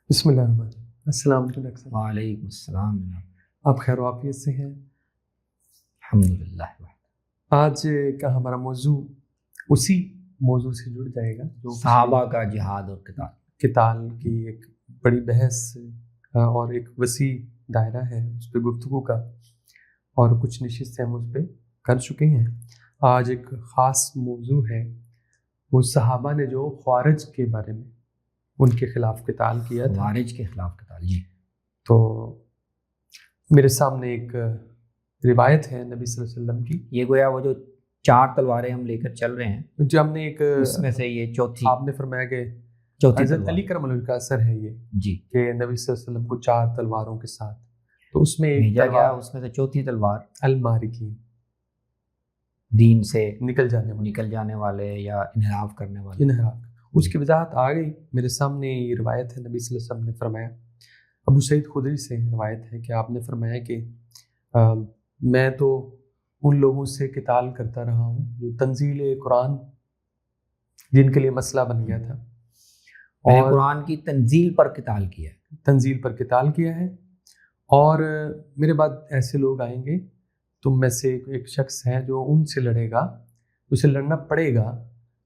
بسم اللہ الرحمن الرحیم۔ السلام علیکم ڈاکٹر صاحب، وعلیکم السلام۔ آپ خیر و عافیت سے ہیں؟ الحمدللہ۔ آج کا ہمارا موضوع اسی موضوع سے جڑ جائے گا جو صحابہ کا جہاد اور قتال کی ایک بڑی بحث اور ایک وسیع دائرہ ہے اس پہ گفتگو کا، اور کچھ نشستیں ہم اس پہ کر چکے ہیں۔ آج ایک خاص موضوع ہے، وہ صحابہ نے جو خوارج کے بارے میں ان کے خلاف قتال کیا تھا۔ خوارج کے خلاف قتال، جی۔ تو میرے سامنے ایک روایت ہے نبی صلی اللہ علیہ وسلم کی، یہ گویا وہ جو 4 تلواریں ہم لے کر چل رہے ہیں، جو ہم نے ایک اس میں سے یہ چوتھی، آپ نے فرمایا کہ چوتھی حضرت تلوار، علی کرم اللہ کا اثر ہے یہ، جی، کہ نبی صلی اللہ علیہ وسلم کو 4 تلواروں کے ساتھ، تو اس میں ایک بھیجا گیا، تلوار اس میں سے چوتھی تلوار المارکین، دین سے نکل جانے والے یا انحراف کرنے والے۔ انحراف، اس کی وضاحت آ گئی میرے سامنے۔ یہ روایت ہے نبی صلی اللہ علیہ وسلم نے فرمایا، ابو سعید خدری سے روایت ہے کہ آپ نے فرمایا کہ میں تو ان لوگوں سے قتال کرتا رہا ہوں جو تنزیل قرآن جن کے لیے مسئلہ بن گیا تھا، میں نے اور قرآن کی تنزیل پر قتال کیا ہے، تنزیل پر قتال کیا ہے، اور میرے بعد ایسے لوگ آئیں گے، تم میں سے ایک شخص ہے جو ان سے لڑے گا، اسے لڑنا پڑے گا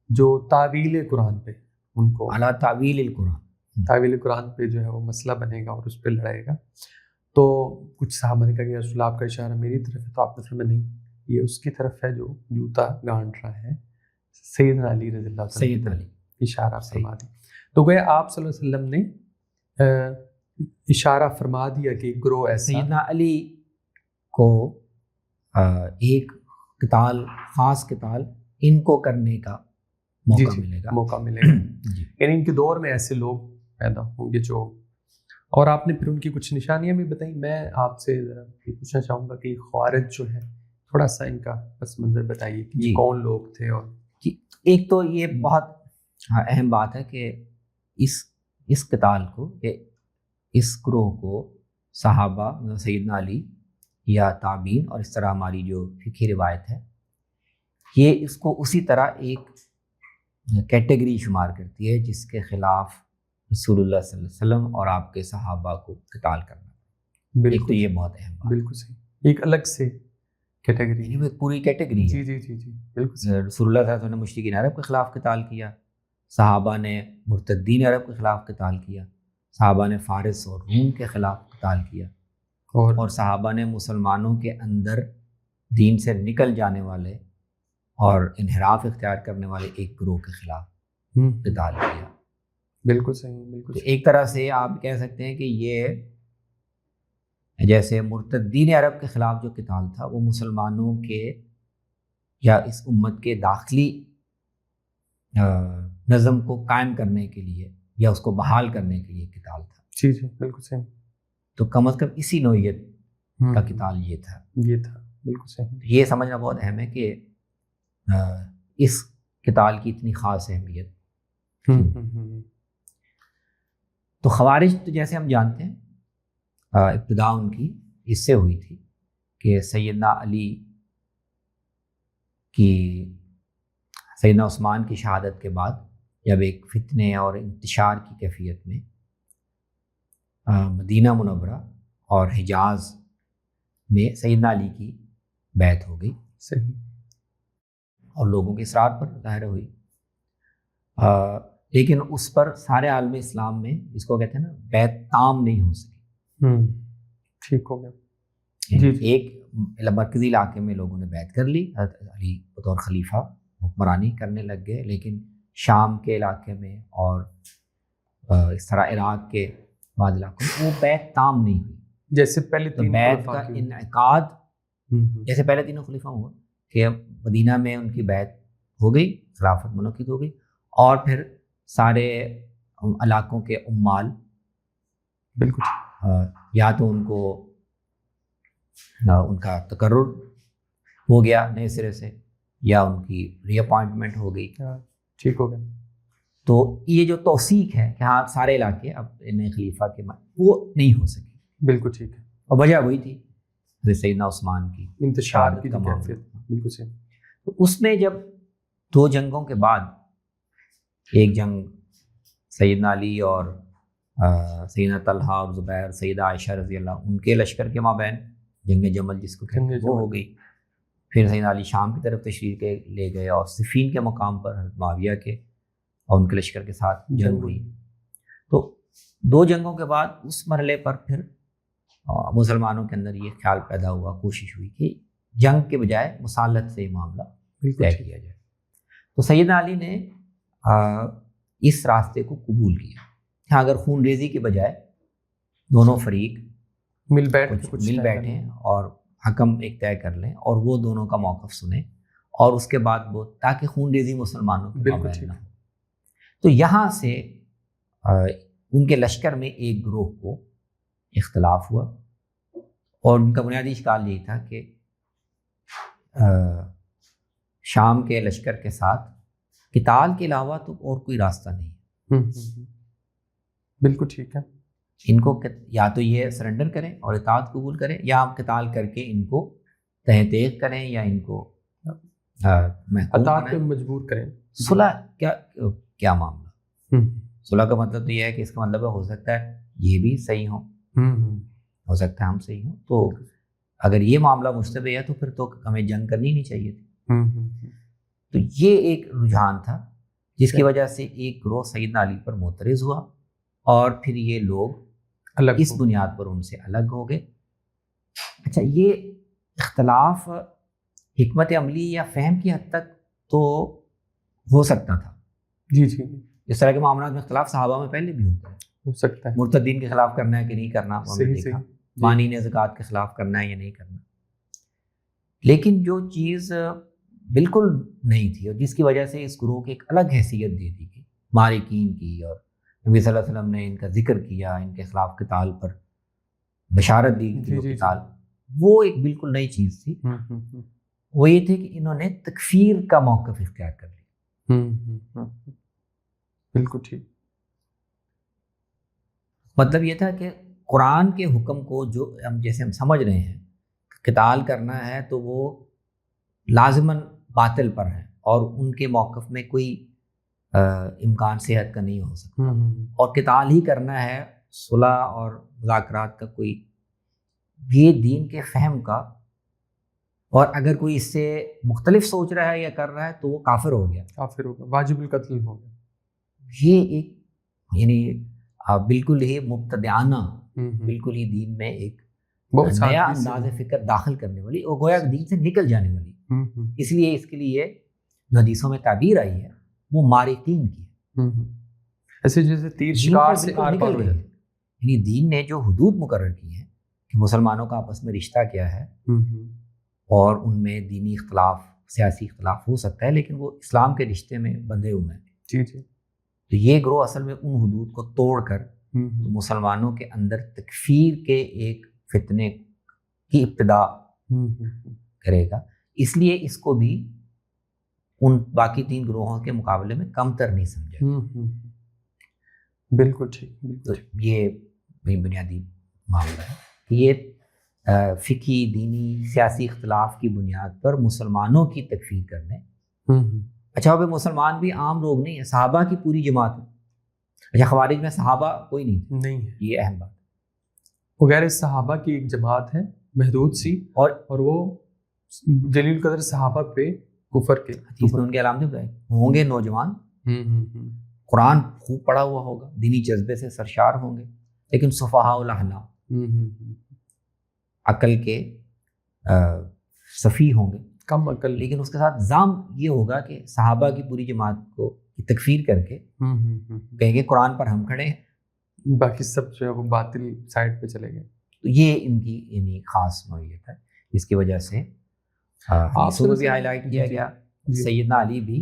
جو تعویل قرآن پہ، ان کو اعلیٰ تعویل القرآن، تعویل قرآن پہ جو ہے وہ مسئلہ بنے گا اور اس پہ لڑے گا۔ تو کچھ صحابہ نے کہا کہ رسول اللہ، آپ کا اشارہ میری طرف ہے، تو آپ نے فرمایا نہیں، یہ اس کی طرف ہے جو جوتا گانٹ رہا ہے، سیدنا علی رضی اللہ عنہ، سید علی، اشارہ فرما دی۔ تو گویا آپ صلی اللہ علیہ وسلم نے اشارہ فرما دیا کہ ایک گروہ ایسا، سیدنا علی کو ایک قتال، خاص قتال ان کو کرنے کا موقع ملے گا، جی۔ یعنی ان کے دور میں ایسے لوگ پیدا ہوں گے جو، اور آپ نے پھر ان کی کچھ نشانیاں بھی بتائیں۔ میں آپ سے ذرا یہ پوچھنا چاہوں گا کہ خوارج جو ہے، تھوڑا سا ان کا پس منظر بتائیے کہ جی، کون لوگ تھے۔ اور ایک تو یہ بہت اہم بات ہے کہ اس قتال کو، اس گروہ کو صحابہ، سیدنا علی یا تابعین، اور اس طرح ہماری جو فقہی روایت ہے، یہ اس کو اسی طرح ایک کیٹیگری شمار کرتی ہے جس کے خلاف رسول اللہ صلی اللہ علیہ وسلم اور آپ کے صحابہ کو قتال کرنا۔ ایک تو یہ بہت اہم بات، بالکل صحیح، ایک الگ سے کیٹیگری، ایک پوری کیٹیگری ہے۔ جی بالکل صحیح۔ رسول اللہ صلی اللہ علیہ وسلم نے مشرکین عرب کے خلاف قتال کیا، صحابہ نے مرتدین عرب کے خلاف قتال کیا، صحابہ نے فارس اور روم کے خلاف قتال کیا، اور صحابہ نے مسلمانوں کے اندر دین سے نکل جانے والے اور انحراف اختیار کرنے والے ایک گروہ کے خلاف قتال کیا۔ بالکل صحیح، بالکل صحیح۔ ایک طرح سے آپ کہہ سکتے ہیں کہ یہ جیسے مرتدین عرب کے خلاف جو قتال تھا، وہ مسلمانوں کے یا اس امت کے داخلی نظم کو قائم کرنے کے لیے یا اس کو بحال کرنے کے لیے قتال تھا۔ جی بالکل صحیح۔ تو کم از کم اسی نوعیت کا قتال یہ تھا، بالکل صحیح۔ یہ سمجھنا بہت اہم ہے کہ اس قتال کی اتنی خاص اہمیت۔ تو خوارج تو جیسے ہم جانتے ہیں، ابتدا ان کی اس سے ہوئی تھی کہ سیدنا عثمان کی شہادت کے بعد جب ایک فتنے اور انتشار کی کیفیت میں مدینہ منورہ اور حجاز میں سیدنا علی کی بیعت ہو گئی، صحیح، اور لوگوں کے اصرار پر ظاہر ہوئی، لیکن اس پر سارے عالم اسلام میں اس کو کہتے ہیں نا، بیعت تام نہیں ہو سکی۔ ٹھیک ہو گیا، ایک مرکزی علاقے میں لوگوں نے بیعت کر لی، حضرت علی بطور خلیفہ حکمرانی کرنے لگ گئے، لیکن شام کے علاقے میں اور اس طرح عراق کے بعض علاقوں میں وہ بیعت تام نہیں ہوئی۔ جیسے پہلے بیعت کا انعقاد جیسے پہلے تینوں خلیفہ ہوا کہ مدینہ میں ان کی بیعت ہو گئی، خلافت منعقد ہو گئی، اور پھر سارے علاقوں کے عمال بالکل یا تو ان کا تقرر ہو گیا نئے سرے سے، یا ان کی ری اپوائنٹمنٹ ہو گئی، ٹھیک ہو گیا۔ تو یہ جو توثیق ہے کہ ہاں سارے علاقے اب نئے خلیفہ کے وہ نہیں ہو سکی، بالکل ٹھیک ہے، اور وجہ وہی تھی سیدنا عثمان کی انتشار کی کیفیت، بالکل صحیح۔ تو اس میں جب 2 جنگوں کے بعد، ایک جنگ سیدنا علی اور سیدنا طلحہ اور زبیر، سیدہ عائشہ رضی اللہ، ان کے لشکر کے مابین جنگ جمل جس کو کہتے ہیں وہ ہو گئی. پھر سیدنا علی شام کی طرف تشریف کے لے گئے اور صفین کے مقام پر حضرت معاویہ کے اور ان کے لشکر کے ساتھ جنگ ہوئی. تو 2 جنگوں کے بعد اس مرحلے پر پھر مسلمانوں کے اندر یہ خیال پیدا ہوا، کوشش ہوئی کہ جنگ کے بجائے مصالحت سے یہ معاملہ طے کیا جائے. تو سیدنا علی نے اس راستے کو قبول کیا. ہاں، اگر خون ریزی کے بجائے دونوں فریق مل بیٹھیں اور حکم ایک طے کر لیں اور وہ دونوں کا موقف سنیں اور اس کے بعد وہ، تاکہ خون ریزی مسلمانوں کے مابین نہ ہو. تو یہاں سے ان کے لشکر میں ایک گروہ کو اختلاف ہوا اور ان کا بنیادی اشکال یہی تھا کہ شام کے لشکر کے ساتھ قتال کے علاوہ تو اور کوئی راستہ نہیں. بالکل ٹھیک ہے. ان کو یا تو یہ سرنڈر کریں اور اطاعت قبول کریں، یا آپ قتال کر کے ان کو تحقیق کریں یا ان کو اطاعت پہ مجبور کریں. صلح کیا معاملہ؟ صلح کا مطلب تو یہ ہے کہ اس کا مطلب ہو سکتا ہے یہ بھی صحیح ہو سکتا ہے ہم صحیح ہوں. تو اگر یہ معاملہ مشتبہ ہے تو پھر تو ہمیں جنگ کرنی نہیں چاہیے تھی. تو یہ ایک رجحان تھا جس کی وجہ سے ایک گروہ سیدنا علی پر معترض ہوا اور پھر یہ لوگ اس بنیاد پر ان سے الگ ہو گئے. اچھا، یہ اختلاف حکمت عملی یا فہم کی حد تک تو ہو سکتا تھا. جی. اس طرح کے معاملات میں اختلاف صحابہ میں پہلے بھی ہوتا ہے. ہو سکتا ہے مرتدین کے خلاف کرنا ہے کہ نہیں کرنا، مانعین زکوٰۃ کے خلاف کرنا ہے یا نہیں کرنا. لیکن جو چیز بالکل نہیں تھی اور جس کی وجہ سے اس گروہ کی ایک الگ حیثیت دے دی گئی مارکین کی، اور نبی صلی اللہ علیہ وسلم نے ان کا ذکر کیا، ان کے خلاف قتال پر بشارت دی کہ قتال، وہ ایک بالکل نئی چیز تھی. وہ یہ تھی کہ انہوں نے تکفیر کا موقف اختیار کر لیا. بالکل ٹھیک. مطلب یہ تھا کہ قرآن کے حکم کو جو جیسے ہم سمجھ رہے ہیں قتال کرنا ہے تو وہ لازماً باطل پر ہے اور ان کے موقف میں کوئی امکان صحت کا نہیں ہو سکتا، اور قتال ہی کرنا ہے، صلح اور مذاکرات کا کوئی، یہ دین کے فہم کا، اور اگر کوئی اس سے مختلف سوچ رہا ہے یا کر رہا ہے تو وہ کافر ہو گیا، واجب القتل ہو گیا. یہ ایک یعنی بالکل ہی مبتدعانہ، بالکل ہی دین میں ایک نیا انداز فکر داخل کرنے والی اور گویا دین سے نکل جانے والی. اس لیے اس کے لیے جو حدیثوں میں تعبیر آئی ہے وہ مارقین کی ہے، ایسے جیسے تیر شکار سے آر پار ہو جائے. یعنی دین نے جو حدود مقرر کی ہیں کہ مسلمانوں کا آپس میں رشتہ کیا ہے، اور ان میں دینی اختلاف، سیاسی اختلاف ہو سکتا ہے لیکن وہ اسلام کے رشتے میں بندھے ہوئے ہیں. جی. تو یہ گروہ اصل میں ان حدود کو توڑ کر مسلمانوں کے اندر تکفیر کے ایک فتنے کی ابتدا کرے گا. اس لیے اس کو بھی ان باقی 3 گروہوں کے مقابلے میں کم تر نہیں سمجھا. بالکل ٹھیک. تو یہ بنیادی معاملہ ہے کہ یہ فقہی، دینی، سیاسی اختلاف کی بنیاد پر مسلمانوں کی تکفیر کرنے. اچھا، وہ مسلمان بھی عام لوگ نہیں ہیں، صحابہ کی پوری جماعت ہے. اچھا، خوارج میں صحابہ کوئی نہیں ہے، یہ اہم بات. وغیرہ صحابہ کی ایک جماعت ہے محدود سی، اور وہ جلیل قدر صحابہ پہ کفر کے حدیث میں ان کے علامتیں ہوں گے. نوجوان قرآن خوب پڑھا ہوا ہوگا، دینی جذبے سے سرشار ہوں گے، لیکن صفحاء الاحلام، عقل کے صفی ہوں گے، کم عقل. لیکن اس کے ساتھ ضام یہ ہوگا کہ صحابہ کی پوری جماعت کو تکفیر کر کے کہیں گے قرآن پر ہم کھڑے ہیں، باقی سب جو ہے وہ باطل سائڈ پہ چلے گئے. تو یہ ان کی یعنی خاص نوعیت ہے جس کی وجہ سے حدیثوں میں بھی ہائی لائٹ کیا گیا. سیدنا علی بھی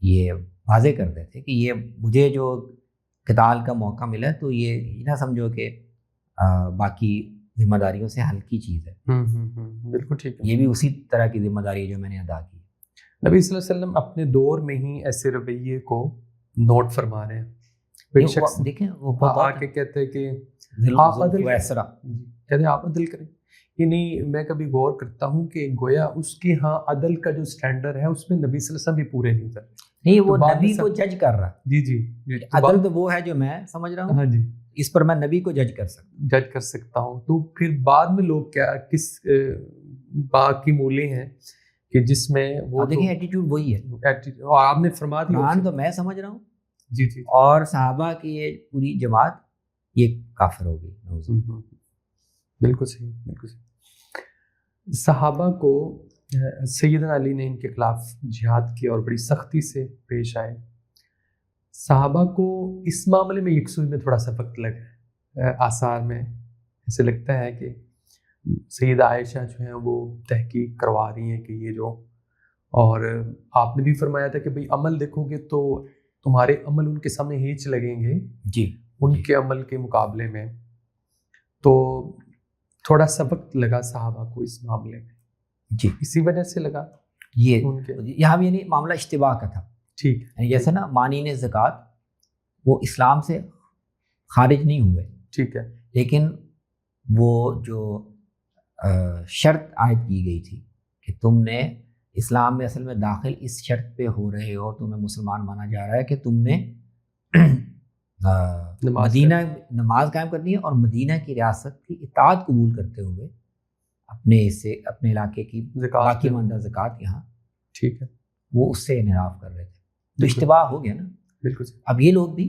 یہ واضح کرتے تھے کہ یہ مجھے جو قتال کا موقع ملا تو یہ نہ سمجھو کہ باقی ذمہ داریوں سے ہلکی چیز ہے. بالکل ٹھیک ہے. یہ بھی اسی طرح کی ذمہ داری ہے جو میں نے ادا کی. نبی صلی اللہ علیہ وسلم اپنے دور میں ہی ایسے رویے کو نوٹ فرما رہے ہیں. دیکھیں وہ آ کے کہتے ہیں کہ آپ عدل کریں. یعنی میں کبھی غور کرتا ہوں کہ گویا اس کے ہاں عدل کا جو سٹینڈرڈ ہے اس میں نبی صلی اللہ علیہ وسلم بھی پورے نہیں اترے. نہیں، وہ تو بعد میں نبی کو جج کر رہا. جی جی عدل تو وہ ہے جو میں سمجھ رہا ہوں، ہاں جی اس پر میں نبی کو جج کر سکتا ہوں. تو پھر بعد میں لوگ کیا کس باغ کی مولے ہیں کہ جس میں وہ دیکھیں ایٹیٹیوڈ وہی ہے. اور آپ نے فرما دیا قرآن تو میں سمجھ رہا ہوں، جی جی اور صحابہ کی یہ پوری جماعت یہ کافر ہو گئی. بالکل صحیح، بالکل صحیح. صحابہ کو سیدنا علی نے ان کے خلاف جہاد کی اور بڑی سختی سے پیش آئے. صحابہ کو اس معاملے میں یکسوئی میں تھوڑا سا وقت لگا. آثار میں ایسے لگتا ہے کہ سیدہ عائشہ جو ہیں وہ تحقیق کروا رہی ہیں کہ یہ جو، اور آپ نے بھی فرمایا تھا کہ بھئی عمل دیکھو گے تو تمہارے عمل ان کے سامنے ہیچ لگیں گے جی ان کے عمل کے مقابلے میں. تو تھوڑا سا وقت لگا صحابہ کو اس معاملے میں. جی اسی وجہ سے لگا یہ ان کے. یہاں بھی یعنی معاملہ اشتباہ کا تھا. ٹھیک ہے، یعنی جیسے نا مانین زکوٰۃ وہ اسلام سے خارج نہیں ہوئے، ٹھیک ہے، لیکن وہ جو شرط عائد کی گئی تھی کہ تم نے اسلام میں اصل میں داخل اس شرط پہ ہو رہے ہو، تمہیں مسلمان مانا جا رہا ہے کہ تم نے مدینہ نماز قائم کرنی ہے اور مدینہ کی ریاست کی اطاعت قبول کرتے ہوئے اپنے علاقے کی باقی ماندہ زکوٰۃ یہاں، ٹھیک ہے، وہ اس سے انحراف کر رہے تھے. تو اشتباہ ہو گیا نا. بالکل. اب یہ لوگ بھی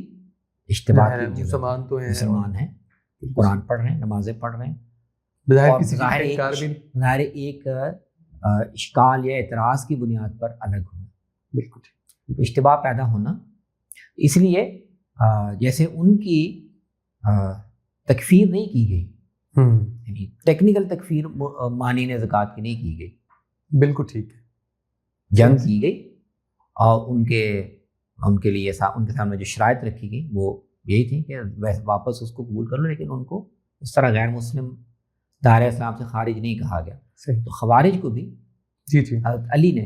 اشتباہ کی مسلمان تو ہیں، مسلمان ہیں، قرآن پڑھ رہے ہیں، نمازیں پڑھ رہے ہیں، ظاہر ایک اشکال یا اعتراض کی بنیاد پر الگ ہونا. بالکل اشتباہ پیدا ہونا. اس لیے جیسے ان کی تکفیر نہیں کی گئی، یعنی ٹیکنیکل تکفیر مانین زکوٰۃ کی نہیں کی گئی. بالکل ٹھیک ہے. جنگ کی گئی اور ان کے لیے ان کے سامنے جو شرائط رکھی گئی وہ یہی تھی کہ واپس اس کو قبول کر لو، لیکن ان کو اس طرح غیر مسلم دائرہ اسلام سے خارج نہیں کہا گیا. تو خوارج کو بھی جی حضرت علی نے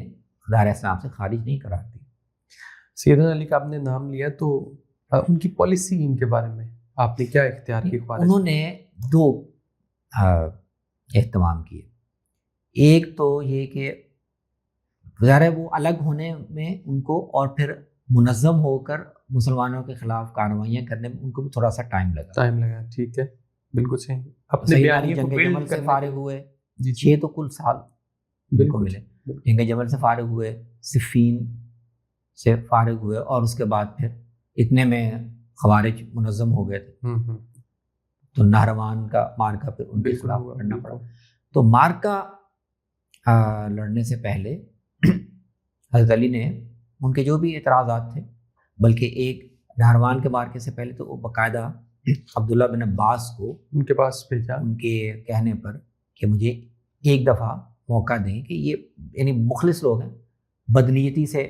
دائرہ اسلام سے خارج نہیں قرار دیا. سیدنا علی کا آپ نے نام لیا تو ان کی پالیسی ان کے بارے میں آپ نے کیا اختیار کی؟ انہوں نے دو اہتمام کیے. ایک تو یہ کہ ظاہر وہ الگ ہونے میں ان کو اور پھر منظم ہو کر مسلمانوں کے خلاف کارروائیاں کرنے میں ان کو بھی تھوڑا سا ٹائم لگا. ٹھیک ہے، بالکل صحیح. اپنے جنگ جمل سے فارغ ہوئے، 6 تو کل سال بالکل ملے. جنگ جمل سے فارغ ہوئے، صفین سے فارغ ہوئے، اور اس کے بعد پھر اتنے میں خوارج منظم ہو گئے تھے. تو نہروان کا مارکا پھر ان کے خلاف لڑنا پڑا. تو مارکا لڑنے سے پہلے حضرت علی نے ان کے جو بھی اعتراضات تھے، بلکہ ایک نہروان کے مارکے سے پہلے تو وہ باقاعدہ عبداللہ بن عباس کو ان کے پاس بھیجا، ان کے کہنے پر کہ مجھے ایک دفعہ موقع دیں، کہ یہ یعنی مخلص لوگ ہیں، بدنیتی سے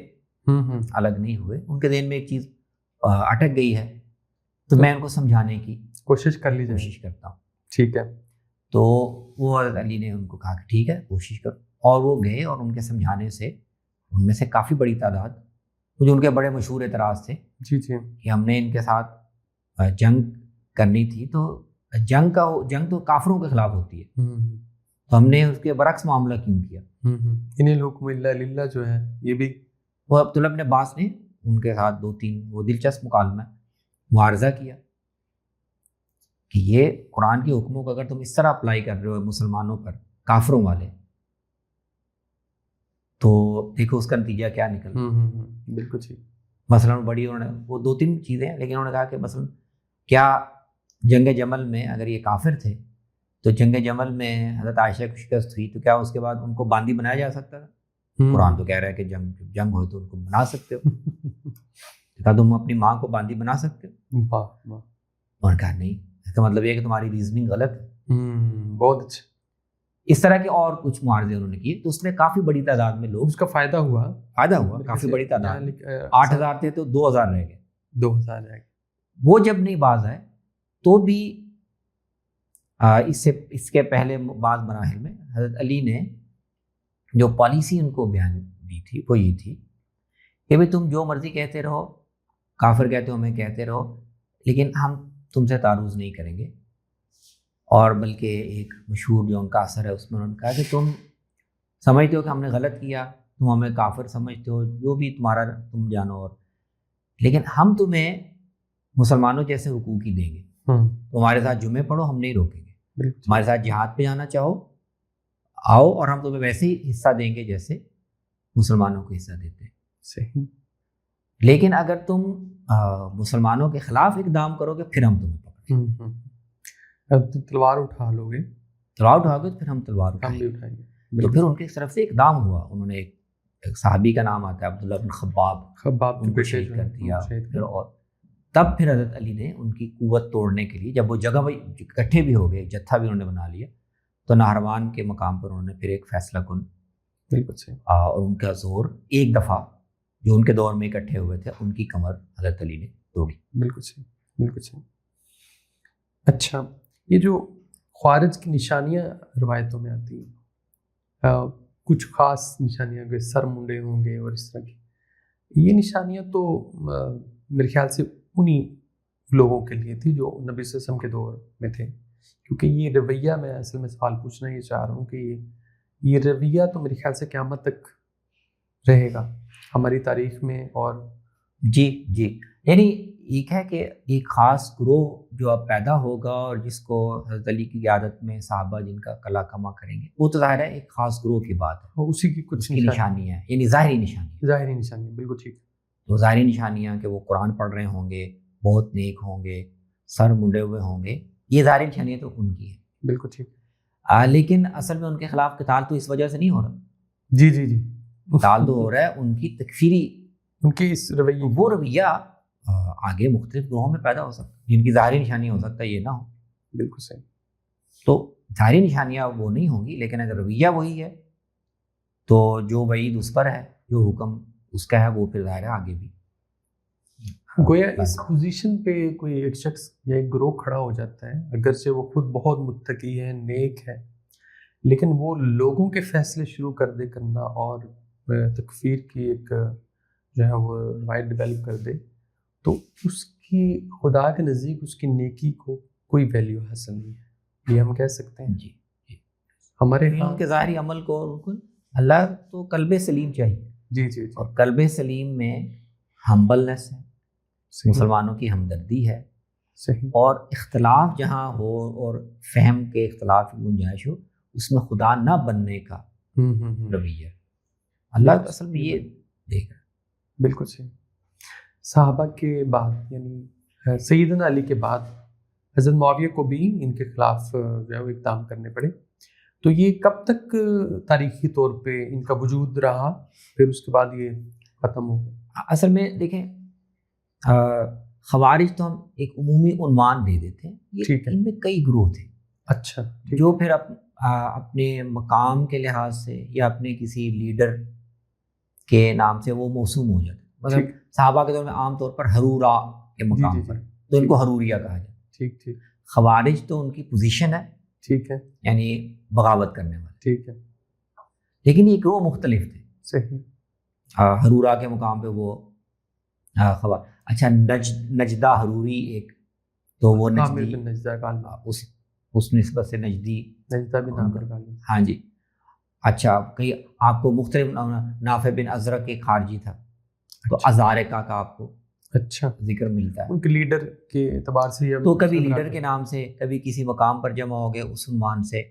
الگ نہیں ہوئے. ان کے ذہن میں ایک چیز اٹک گئی ہے تو میں ان کو سمجھانے کی کوشش کرتا ہوں. ٹھیک ہے. تو وہ حضرت علی نے ان کو کہا کہ ٹھیک ہے کوشش کرو، اور وہ گئے اور ان کے سمجھانے سے ان میں سے کافی بڑی تعداد، جو ان کے بڑے مشہور اعتراض تھے جی کہ ہم نے ان کے ساتھ جنگ کرنی تھی، تو جنگ تو کافروں کے خلاف ہوتی ہے، تو ہم نے اس کے برعکس معاملہ کیوں کیا. ان الحکم الا للہ جو ہے، یہ بھی وہ عبداللہ بن عباس نے ان کے ساتھ 2-3 وہ دلچسپ مکالمہ معارضہ کیا کہ یہ قرآن کے حکموں کو اگر تم اس طرح اپلائی کر رہے ہو مسلمانوں پر، کافروں والے، تو دیکھو اس کا نتیجہ کیا نکل. بالکل ٹھیک. مثلاً بڑی انہوں نے وہ 2-3 چیزیں ہیں، لیکن انہوں نے کہا کہ مثلاً کیا جنگ جمل میں اگر یہ کافر تھے تو جنگ جمل میں حضرت عائشہ کو شکست ہوئی، تو کیا اس کے بعد ان کو باندی بنایا جا سکتا تھا؟ قرآن تو کہہ رہا ہے کہ جنگ ہوئے تو ان کو بنا سکتے ہو. کہا تم اپنی ماں کو باندی بنا سکتے ہو؟ انہوں نے کہا نہیں. اس کا مطلب یہ کہ تمہاری ریزننگ غلط ہے. بہت اچھا. اس طرح کے اور کچھ معارضے انہوں نے کیے، تو اس میں کافی بڑی تعداد میں لوگ، اس کا فائدہ ہوا کافی بڑی تعداد. 8,000 تھے تو 2,000 رہ گئے. 2,000 رہ گئے. وہ جب نہیں باز آئے تو بھی اس کے پہلے بعض مراحل میں حضرت علی نے جو پالیسی ان کو بیان دی تھی وہ یہ تھی کہ بھائی تم جو مرضی کہتے رہو، کافر کہتے ہو ہمیں کہتے رہو، لیکن ہم تم سے تعارض نہیں کریں گے. اور بلکہ ایک مشہور جو ان کا اثر ہے اس میں انہوں نے کہا کہ تم سمجھتے ہو کہ ہم نے غلط کیا، تم ہمیں کافر سمجھتے ہو، جو بھی تمہارا تم جانو، اور لیکن ہم تمہیں مسلمانوں جیسے حقوق ہی دیں گے، تمہارے ساتھ جمعے پڑھو، ہم نہیں روکیں گے، ہمارے ساتھ جہاد پہ جانا چاہو آؤ، اور ہم تمہیں ویسے ہی حصہ دیں گے جیسے مسلمانوں کو حصہ دیتے ہیں۔ صحیح۔ لیکن اگر تم مسلمانوں کے خلاف اقدام کرو گے پھر ہم تمہیں پکڑیں گے، اب تلوار اٹھا لو گے، تلوار اٹھاؤ گے تو پھر ہم تلوار ہم بھی اٹھائیں گے۔ اٹھائیں گے۔ تو پھر ان کی طرف سے اقدام ہوا، انہوں نے ایک صحابی کا نام آتا ہے عبداللہ بن خباب، ان کو شہید کر دیا، پھر اور تب پھر حضرت علی نے ان کی قوت توڑنے کے لیے جب وہ جگہ اکٹھے بھی ہو گئے، جتھا بھی انہوں نے بنا لیا، تو نہروان کے مقام پر انہوں نے پھر ایک فیصلہ کن اور ان کا زور ایک دفعہ جو ان کے دور میں اکٹھے ہوئے تھے ان کی کمر حضرت علی نے توڑی۔ بالکل صحیح، بالکل صحیح۔ اچھا، یہ جو خوارج کی نشانیاں روایتوں میں آتی ہیں، کچھ خاص نشانیاں جو سر منڈے ہوں گے اور اس طرح کی، یہ نشانیاں تو میرے خیال سے انہی لوگوں کے لیے تھی جو نبی صلی اللہ علیہ وسلم کے دور میں تھے، کیونکہ یہ رویہ میں اصل میں سوال پوچھنا یہ چاہ رہا ہوں کہ یہ رویہ تو میرے خیال سے قیامت تک رہے گا ہماری تاریخ میں۔ اور جی یعنی ایک ہے کہ ایک خاص گروہ جو اب پیدا ہوگا اور جس کو حضرت علی کی قیادت میں صحابہ جن کا کلا کما کریں گے، وہ تو ظاہر ہے ایک خاص گروہ کی بات ہے، اسی کی کچھ نشانیاں ہیں، یعنی ظاہری نشانیاں، بالکل ٹھیک۔ تو ظاہری نشانیاں کہ وہ قرآن پڑھ رہے ہوں گے، بہت نیک ہوں گے، سر منڈے ہوئے ہوں گے، یہ ظاہری نشانیاں تو ان کی ہیں، بالکل ٹھیک۔ لیکن اصل میں ان کے خلاف قتال تو اس وجہ سے نہیں ہو رہا، جی قتال تو ہو رہا ہے ان کی تکفیری، ان کے اس رویے، وہ رویہ آگے مختلف گروہوں میں پیدا ہو سکتا ہے، جن کی ظاہری نشانیاں ہو سکتا ہے یہ نہ ہو۔ بالکل صحیح۔ تو ظاہری نشانیاں وہ نہیں ہوں گی، لیکن اگر رویہ وہی ہے تو جو وعید اس پر ہے، جو حکم اس کا ہے، وہ پھر ظاہر ہے آگے بھی گویا اس پوزیشن پہ کوئی ایک شخص یا ایک گروہ کھڑا ہو جاتا ہے، اگرچہ وہ خود بہت متقی ہے، نیک ہے، لیکن وہ لوگوں کے فیصلے شروع کر دے کرنا اور تکفیر کی ایک جو ہے وہ روایت ڈیولپ کر دے، تو اس کی خدا کے نزدیک اس کی نیکی کو کوئی ویلیو حاصل نہیں ہے، یہ ہم کہہ سکتے ہیں۔ جی ہمارے ان کے ظاہری عمل کو اللہ تو قلب سلیم چاہیے، جی اور قلب سلیم میں ہمبلنس ہے، مسلمانوں کی ہمدردی ہے، صحیح، اور اختلاف جہاں ہو اور فہم کے اختلاف کی گنجائش ہو، اس میں خدا نہ بننے کا رویہ اللہ اصل میں یہ دیکھ رہا ہے۔ بالکل صحیح۔ صحابہ کے بعد یعنی سیدنا علی کے بعد حضرت معاویہ کو بھی ان کے خلاف جو ہے وہ اقدام کرنے پڑے، تو یہ کب تک تاریخی طور پہ ان کا وجود رہا، پھر اس کے بعد یہ ختم ہو گیا؟ اصل میں دیکھیں خوارج تو ہم ایک عمومی عنوان دے دیتے ہیں، ان میں کئی گروہ تھے، اچھا، جو پھر اپنے مقام کے لحاظ سے یا اپنے کسی لیڈر کے نام سے وہ موسوم ہو جاتے، مطلب صحابہ کے دور میں عام طور پر حرورا کے مقام پر تو ان کو حروریہ کہا جاتا ہے۔ ٹھیک۔ خوارج تو ان کی پوزیشن ہے، ٹھیک ہے، یعنی بغاوت کرنے والے، ٹھیک ہے، لیکن یہ گروہ مختلف تھے۔ صحیح۔ حرورا کے مقام پہ وہ اچھا نجدہ حروری ایک، تو وہ نجدی اس نسبت سے نجدی نجدہ بھی نام پر، ہاں جی۔ اچھا، کئی آپ کو مختلف نافع بن ازرق ایک خارجی تھا، تو ازارقہ کا آپ کو اچھا ذکر ملتا ہے، ان کے لیڈر کے اعتبار سے، تو کبھی لیڈر کے نام سے، کبھی کسی مقام پر جمع ہو گئے اس عنوان سے،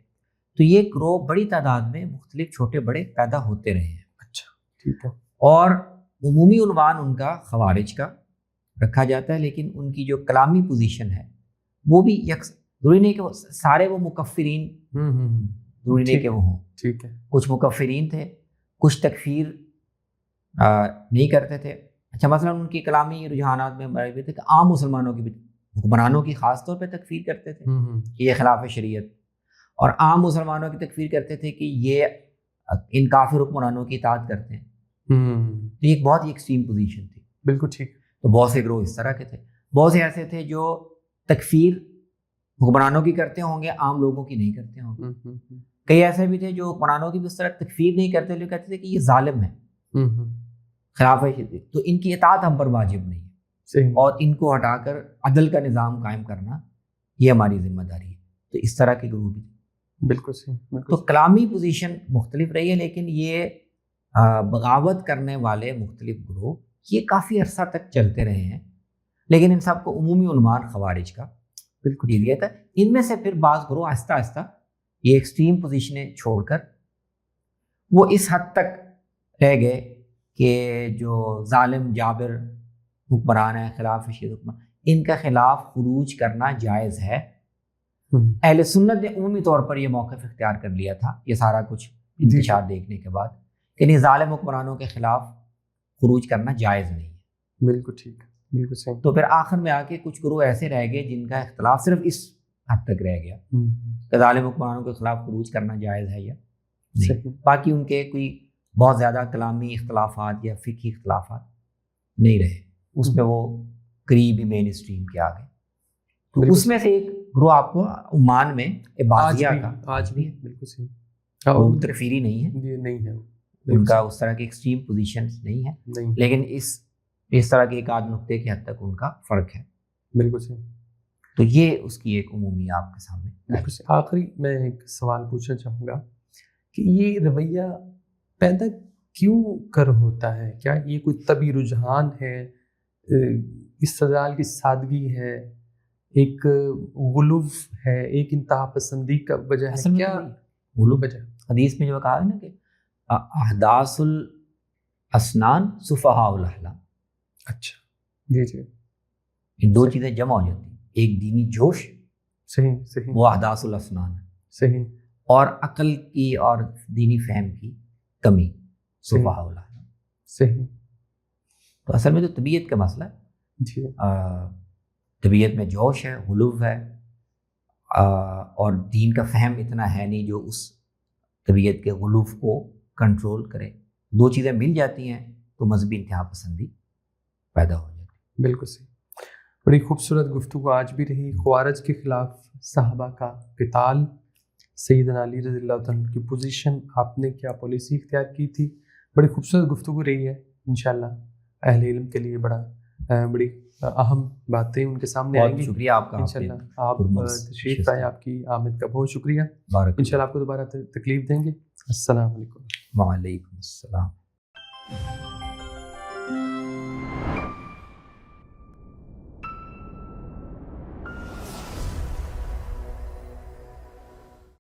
تو یہ گروہ بڑی تعداد میں مختلف چھوٹے بڑے پیدا ہوتے رہے ہیں۔ اچھا، ٹھیک ہے۔ اور عمومی عنوان ان کا خوارج کا رکھا جاتا ہے، لیکن ان کی جو کلامی پوزیشن ہے وہ بھی ضروری نہیں کہ وہ سارے وہ مکفرین ضروری نہیں کہ وہ ہوں، ٹھیک ہے، کچھ مکفرین تھے، کچھ تکفیر نہیں کرتے تھے۔ اچھا، مثلا ان کی کلامی رجحانات میں بڑے بھی تھے کہ عام مسلمانوں کی بھی، حکمرانوں کی خاص طور پہ تکفیر کرتے تھے کہ یہ خلاف شریعت، اور عام مسلمانوں کی تکفیر کرتے تھے کہ یہ ان کافر حکمرانوں کی اطاعت کرتے ہیں۔ تو یہ ایک بہت ہی ایکسٹریم پوزیشن تھی۔ بالکل ٹھیک۔ تو بہت سے گروہ اس طرح کے تھے، بہت سے ایسے تھے جو تکفیر حکمرانوں کی کرتے ہوں گے، عام لوگوں کی نہیں کرتے ہوں گے۔ کئی ایسے بھی تھے جو حکمرانوں کی بھی اس طرح تکفیر نہیں کرتے، لیکن کہتے تھے کہ یہ ظالم ہے، خلاف شریعت، تو ان کی اطاعت ہم پر واجب نہیں ہے، اور ان کو ہٹا کر عدل کا نظام قائم کرنا یہ ہماری ذمہ داری ہے۔ تو اس طرح کے گروہ بھی تھے. بالکل صحیح. تو کلامی پوزیشن مختلف رہی ہے، لیکن یہ بغاوت کرنے والے مختلف گروہ یہ کافی عرصہ تک چلتے رہے ہیں، لیکن ان سب کو عمومی عنوان خوارج کا بالکل دیا گیا تھا. ان میں سے پھر بعض گروہ آہستہ آہستہ یہ ایکسٹریم پوزیشنیں چھوڑ کر وہ اس حد تک رہ گئے کہ جو ظالم جابر حکمران ہے خلاف رشید حکمران، ان کے خلاف خروج کرنا جائز ہے. اہل سنت نے عمومی طور پر یہ موقف اختیار کر لیا تھا یہ سارا کچھ انتشار دیکھنے کے بعد کہ نہیں، ظالم حکمرانوں کے خلاف خروج کرنا جائز نہیں ہے. بالکل ٹھیک، بالکل صحیح. تو پھر آخر میں آ کے کچھ گروہ ایسے رہ گئے جن کا اختلاف صرف اس حد تک رہ گیا کہ ظالم حکمرانوں کے خلاف خروج کرنا جائز ہے یا نہیں. باقی ان کے کوئی بہت زیادہ کلامی اختلافات یا فقہی اختلافات نہیں رہے، اس میں وہ قریبی مین اسٹریم کے آ گئے. تو اس میں سے ایک گروہ آپ کو عمان میں عبادیہ کا آج بھی بالکل صحیح، وہ تکفیری نہیں ہے، یہ نہیں ہے، ان کا اس طرح کی ایکسٹریم پوزیشنز نہیں ہے، لیکن اس طرح کے ایک آدھ نقطے کی حد تک ان کا فرق ہے. بالکل صحیح. تو یہ اس کی ایک عمومی آپ کے سامنے. بالکل صحیح. آخری میں ایک سوال پوچھنا چاہوں گا کہ یہ رویہ پیدا کیوں کر ہوتا ہے؟ کیا یہ کوئی طبعی رجحان ہے، استدلال کی سادگی ہے، ایک غلوف ہے، ایک انتہا پسندی کا وجہ ہے؟ کیا غلوف وجہ؟ حدیث میں جو کہا ہے نا کہ احداث الاسنان صفحاء الاحلام. اچھا جی جی، ان دو چیزیں جمع ہو جاتی ہیں، ایک دینی جوش، صحیح صحیح، وہ احداث الاسنان ہے، صحیح، اور عقل کی اور دینی فہم کی کمی صفحاء الاحلام. صحیح. تو اصل میں تو طبیعت کا مسئلہ ہے جی، طبیعت میں جوش ہے، غلو ہے، اور دین کا فہم اتنا ہے نہیں جو اس طبیعت کے غلوف کو کنٹرول کرے. دو چیزیں مل جاتی ہیں تو مذہبی انتہا پسندی پیدا ہو جاتی ہے. بالکل صحیح. بڑی خوبصورت گفتگو آج بھی رہی. خوارج کے خلاف صحابہ کا قتال، سیدنا علی رضی اللہ تعالیٰ کی پوزیشن، آپ نے کیا پالیسی اختیار کی تھی. بڑی خوبصورت گفتگو رہی ہے. انشاءاللہ اہل علم کے لیے بڑی اہم باتیں ان کے سامنے آئیں گی. شکریہ آپ کا، انشاءاللہ آپ تشریف لائے، آپ کی آمد کا بہت شکریہ. انشاءاللہ آپ کو دوبارہ تکلیف دیں گے. السلام علیکم. وعلیکم السلام.